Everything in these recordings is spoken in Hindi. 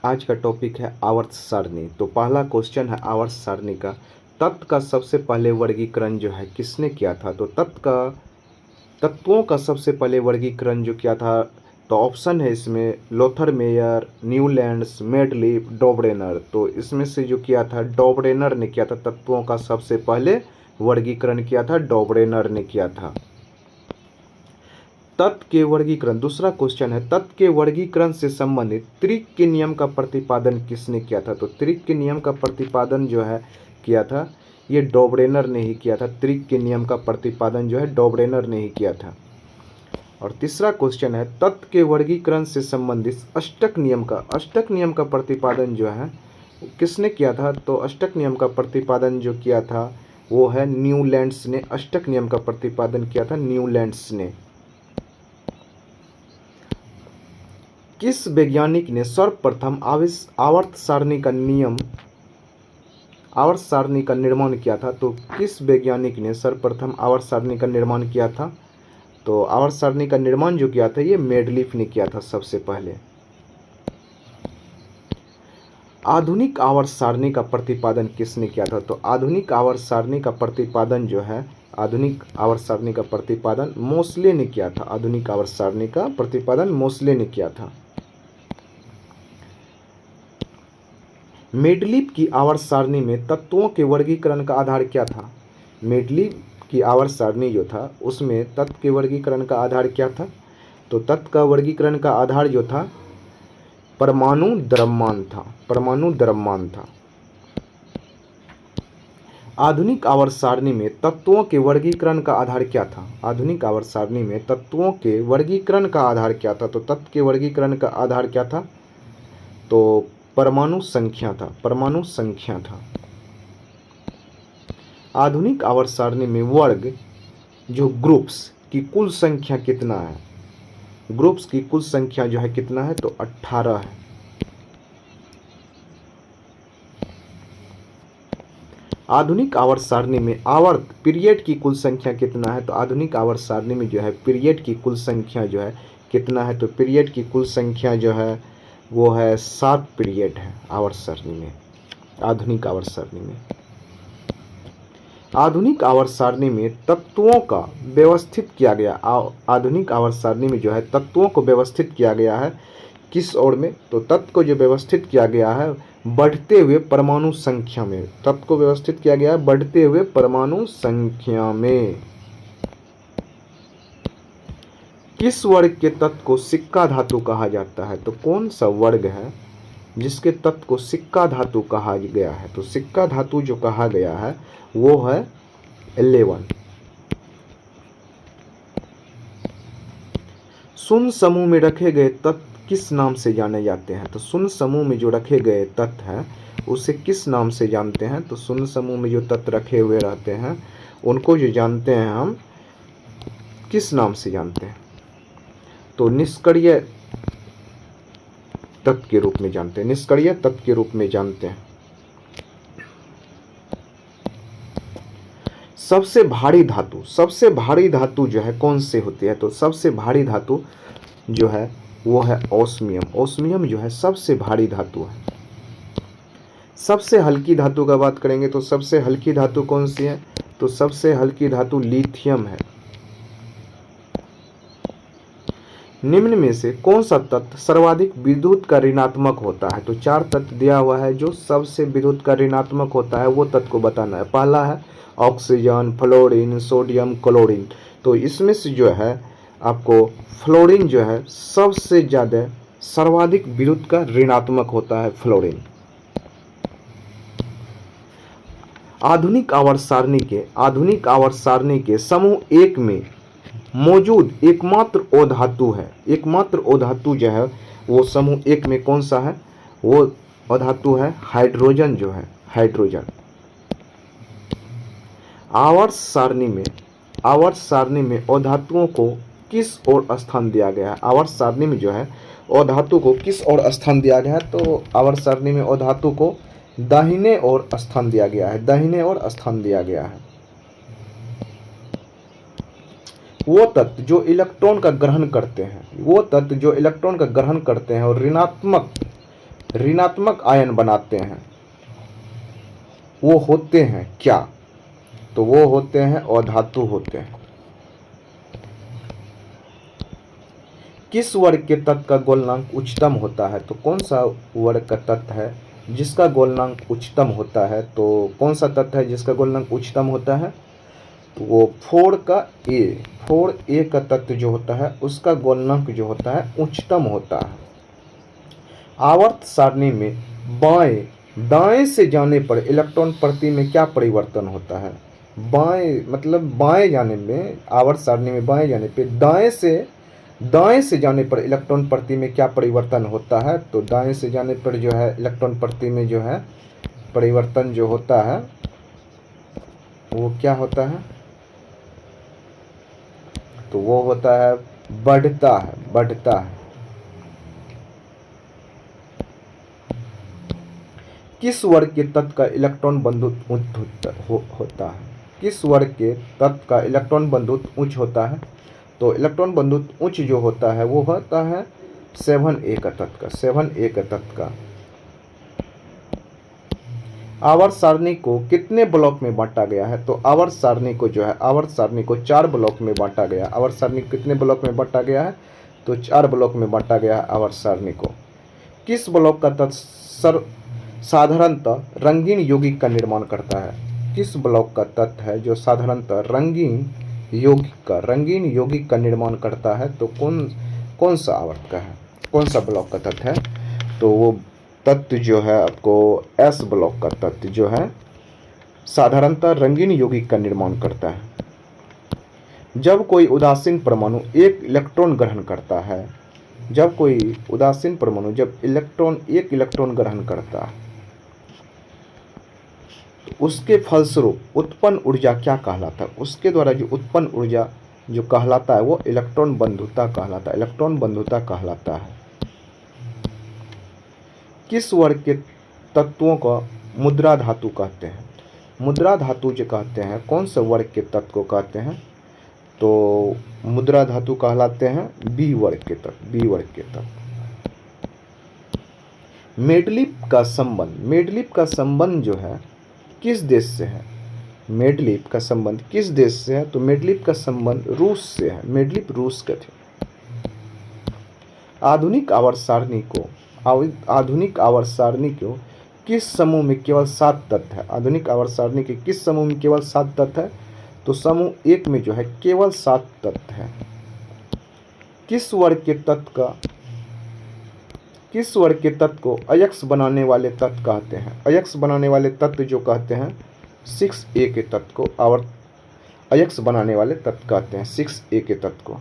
आज का टॉपिक है आवर्त सारणी। तो पहला क्वेश्चन है आवर्त सारणी का, तत्व का सबसे पहले वर्गीकरण जो है किसने किया था? तो तत्वों का सबसे पहले वर्गीकरण जो किया था, तो ऑप्शन है इसमें लोथर मेयर, न्यूलैंड्स, मेडलीफ, डॉबरेनर। तो इसमें से जो किया था डॉबरेनर ने किया था, तत्वों का सबसे पहले वर्गीकरण किया था डॉबरेनर ने किया था। तत्व के वर्गीकरण, दूसरा क्वेश्चन है तत्व के वर्गीकरण से संबंधित त्रिक के नियम का प्रतिपादन किसने किया था? तो त्रिक के नियम का प्रतिपादन जो है किया था ये डॉबरेनर ने ही किया था। त्रिक के नियम का प्रतिपादन जो है डॉबरेनर ने ही किया था। और तीसरा क्वेश्चन है तत्व के वर्गीकरण से संबंधित अष्टक नियम का प्रतिपादन जो है किसने किया था? तो अष्टक नियम का प्रतिपादन जो किया था वो है न्यूलैंड्स ने। अष्टक नियम का प्रतिपादन किया था न्यूलैंड्स ने। किस वैज्ञानिक ने सर्वप्रथम आवर्त सारणी का निर्माण किया था? तो किस वैज्ञानिक ने सर्वप्रथम आवर्त सारणी का निर्माण किया था? तो आवर्त सारणी का निर्माण जो किया था ये मेडलीफ ने किया था सबसे पहले। आधुनिक आवर्त सारणी का प्रतिपादन किसने किया था? तो आधुनिक आवर्त सारणी का प्रतिपादन जो है मोसले ने किया था। आधुनिक आवर्त सारणी का प्रतिपादन मोसले ने किया था। मेडलीफ की आवर्त सारणी में तत्वों के वर्गीकरण का आधार क्या था? मेडलीफ की आवर्त सारणी जो था उसमें तत्व के वर्गीकरण का आधार क्या था? तो तत्व का वर्गीकरण का आधार जो था परमाणु द्रव्यमान था। आधुनिक आवर्त सारणी में तत्वों के वर्गीकरण का आधार क्या था? आधुनिक आवर्त सारणी में तत्वों के वर्गीकरण का आधार क्या था? तो तत्व के वर्गीकरण का आधार क्या था? तो परमाणु संख्या था। आधुनिक आवर्त सारणी में वर्ग जो ग्रुप्स की कुल संख्या कितना है? ग्रुप्स की कुल संख्या जो है कितना है? तो 18 है। आधुनिक आवर्त सारणी में आवर्त पीरियड की कुल संख्या कितना है? तो आधुनिक आवर्त सारणी में जो है पीरियड की कुल संख्या जो है कितना है? तो पीरियड की कुल संख्या जो है वो है 7 पीरियड है आवर्त सारणी में, आधुनिक आवर्त सारणी में। आधुनिक आवर्त सारणी में तत्वों का व्यवस्थित किया गया, आधुनिक आवर्त सारणी में जो है तत्वों को व्यवस्थित किया गया है किस ओर में? तो तत्व को जो व्यवस्थित किया गया है बढ़ते हुए परमाणु संख्या में। तत्व को व्यवस्थित किया गया है बढ़ते हुए परमाणु संख्या में। किस वर्ग के तत्व को सिक्का धातु कहा जाता है? तो कौन सा वर्ग है जिसके तत्व को सिक्का धातु कहा गया है? तो सिक्का धातु जो कहा गया है वो है 11। शून्य समूह में रखे गए तत्व किस नाम से जाने जाते हैं? तो शून्य समूह में जो रखे गए तत्व हैं उसे किस नाम से जानते हैं? तो शून्य समूह में जो तत्व रखे हुए रहते हैं उनको जो जानते हैं हम किस नाम से जानते हैं? तो निष्क्रिय तत्व के रूप में जानते हैं। सबसे भारी धातु जो है कौन से होती है? तो सबसे भारी धातु जो है वो है ओस्मियम जो है सबसे भारी धातु है। सबसे हल्की धातु का बात करेंगे तो सबसे हल्की धातु कौन सी है? तो सबसे हल्की धातु लिथियम है। निम्न में से कौन सा तत्व सर्वाधिक विद्युत का ऋणात्मक होता है? तो 4 तत्व दिया हुआ है जो सबसे विद्युत का ऋणात्मक होता है, वो तत्व को बताना है। पहला है ऑक्सीजन, फ्लोरीन, सोडियम, क्लोरीन। तो इसमें से जो है आपको फ्लोरीन जो है सबसे ज़्यादा सर्वाधिक विद्युत का ऋणात्मक होता है फ्लोरीन। आधुनिक आवर्त सारणी के समूह 1 में मौजूद एकमात्र अधातु जो है वो समूह 1 में कौन सा है? वो अधातु है हाइड्रोजन जो है हाइड्रोजन। आवर्त सारणी में अधातुओं को किस ओर स्थान दिया गया है? आवर्त सारणी में जो है अधातु को किस ओर स्थान दिया गया है? तो आवर्त सारणी में अधातु को दाहिने ओर स्थान दिया गया है। वो तत्व जो इलेक्ट्रॉन का ग्रहण करते हैं और ऋणात्मक ऋणात्मक आयन बनाते हैं वो होते हैं क्या? तो वो होते हैं अधातु होते हैं। किस वर्ग के तत्व का गलनांक उच्चतम होता है? तो कौन सा वर्ग का तत्व है जिसका गलनांक उच्चतम होता है? तो कौन सा तत्व है जिसका गलनांक उच्चतम होता है? तो वो 4A का तत्व जो होता है उसका गलनांक जो होता है उच्चतम होता है। आवर्त सारणी में बाएं दाएं से जाने पर इलेक्ट्रॉन प्रति में क्या परिवर्तन होता है? बाएं मतलब बाएं जाने में, आवर्त सारणी में बाएं जाने पे दाएं से जाने पर इलेक्ट्रॉन प्रति में क्या परिवर्तन होता है? तो दाएं से जाने पर जो है इलेक्ट्रॉन प्रति में जो है परिवर्तन जो होता है वो क्या होता है? तो वो होता है बढ़ता है। किस वर्ग के तत्व का इलेक्ट्रॉन बंधुत्व उच्च होता है? किस वर्ग के तत्व का इलेक्ट्रॉन बंधुत्व उच्च होता है? तो इलेक्ट्रॉन बंधुत्व उच्च जो होता है वो होता है 7A का तत्व का। आवर्त सारणी को कितने ब्लॉक में बांटा गया है? तो आवर्त सारणी को 4 ब्लॉक में बांटा गया। आवर्त सारणी कितने ब्लॉक में बांटा गया है? तो 4 ब्लॉक में बांटा गया है आवर्त सारणी को। किस ब्लॉक का तत्व साधारणतः रंगीन यौगिक का निर्माण करता है? किस ब्लॉक का तत्व है जो साधारणतः रंगीन यौगिक का निर्माण करता है? तो कौन सा आवर्त का है, कौन सा ब्लॉक का तत्व है? तो वो तत्व जो है आपको एस ब्लॉक का तत्व जो है साधारणतः रंगीन यौगिक का निर्माण करता है। जब कोई उदासीन परमाणु एक इलेक्ट्रॉन ग्रहण करता है, जब इलेक्ट्रॉन एक इलेक्ट्रॉन ग्रहण करता है तो उसके फलस्वरूप उत्पन्न ऊर्जा क्या कहलाता है? उसके द्वारा जो उत्पन्न ऊर्जा जो कहलाता है वो इलेक्ट्रॉन बंधुता कहलाता है। किस वर्ग के तत्वों को मुद्रा धातु कहते हैं? मुद्रा धातु जो कहते हैं कौन से वर्ग के तत्व को कहते हैं? तो मुद्रा धातु कहलाते हैं बी वर्ग के तत्व। मेडलिप का संबंध जो है किस देश से है? मेडलिप का संबंध किस देश से है? तो मेडलिप का संबंध रूस से है। मेडलिप रूस के थे। आधुनिक आवर्त सारणी को किस समूह में केवल 7 तत्व है? आधुनिक आवर्त सारणी के किस समूह में केवल 7 तत्व है? तो समूह 1 में जो है केवल 7 तत्व है। किस वर्ग के तत्व को अयस्क बनाने वाले तत्व कहते हैं? अयस्क बनाने वाले तत्व जो कहते हैं 6A के तत्व को अयस्क बनाने वाले तत्व कहते हैं 6A के तत्व को।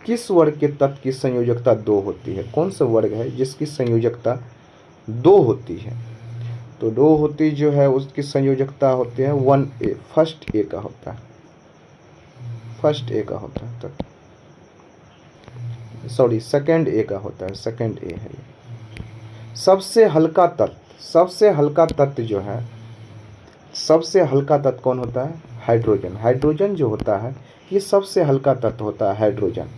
किस वर्ग के तत्व की संयोजकता 2 होती है? कौन सा वर्ग है जिसकी संयोजकता 2 होती है? तो 2 होती जो है उसकी संयोजकता होती है 1A, फर्स्ट ए का होता है सेकंड ए का होता है, सेकंड ए है ये। सबसे हल्का तत्व जो है, सबसे हल्का तत्व कौन होता है? हाइड्रोजन जो होता है ये सबसे हल्का तत्व होता है हाइड्रोजन।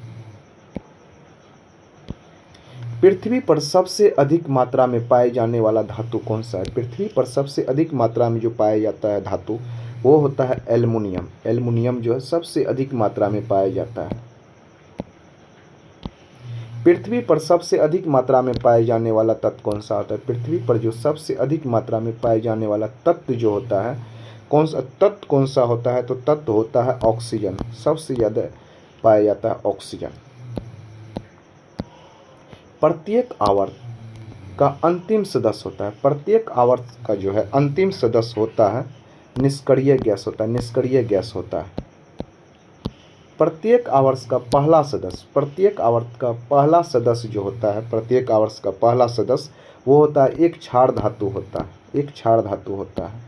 पृथ्वी पर सबसे अधिक मात्रा में पाए जाने वाला धातु कौन सा है? पृथ्वी पर सबसे अधिक मात्रा में जो पाया जाता है धातु वो होता है एल्युमिनियम जो है सबसे अधिक मात्रा में पाया जाता है। पृथ्वी पर सबसे अधिक मात्रा में पाए जाने वाला तत्व कौन सा होता है? पृथ्वी पर जो सबसे अधिक मात्रा में पाए जाने वाला तत्व जो होता है कौन सा होता है? तो तत्व होता है ऑक्सीजन। सबसे ज़्यादा पाया जाता है ऑक्सीजन। प्रत्येक आवर्त का अंतिम सदस्य होता है, प्रत्येक आवर्त का जो है अंतिम सदस्य होता है निष्क्रिय गैस होता है। प्रत्येक आवर्त का पहला सदस्य जो होता है, प्रत्येक आवर्त का पहला सदस्य वो होता है एक क्षार धातु होता है।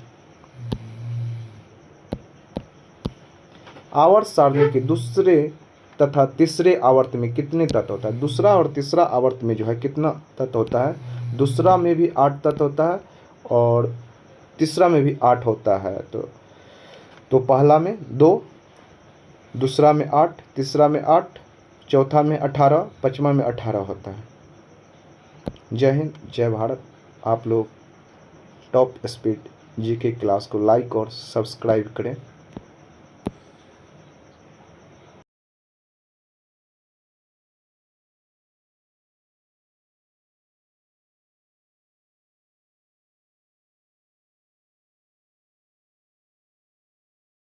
आवर्त सारणी के दूसरे तथा तीसरे आवर्त में कितने तत्व होता है? दूसरा और तीसरा आवर्त में जो है कितना तत्व होता है? दूसरा में भी 8 तत्व होता है और तीसरा में भी 8 होता है। तो पहला में 2 दूसरा में 8, तीसरा में 8, चौथा में 18, पाँचवा में 18 होता है। जय हिंद, जय भारत। आप लोग टॉप स्पीड जीके क्लास को लाइक और सब्सक्राइब करें।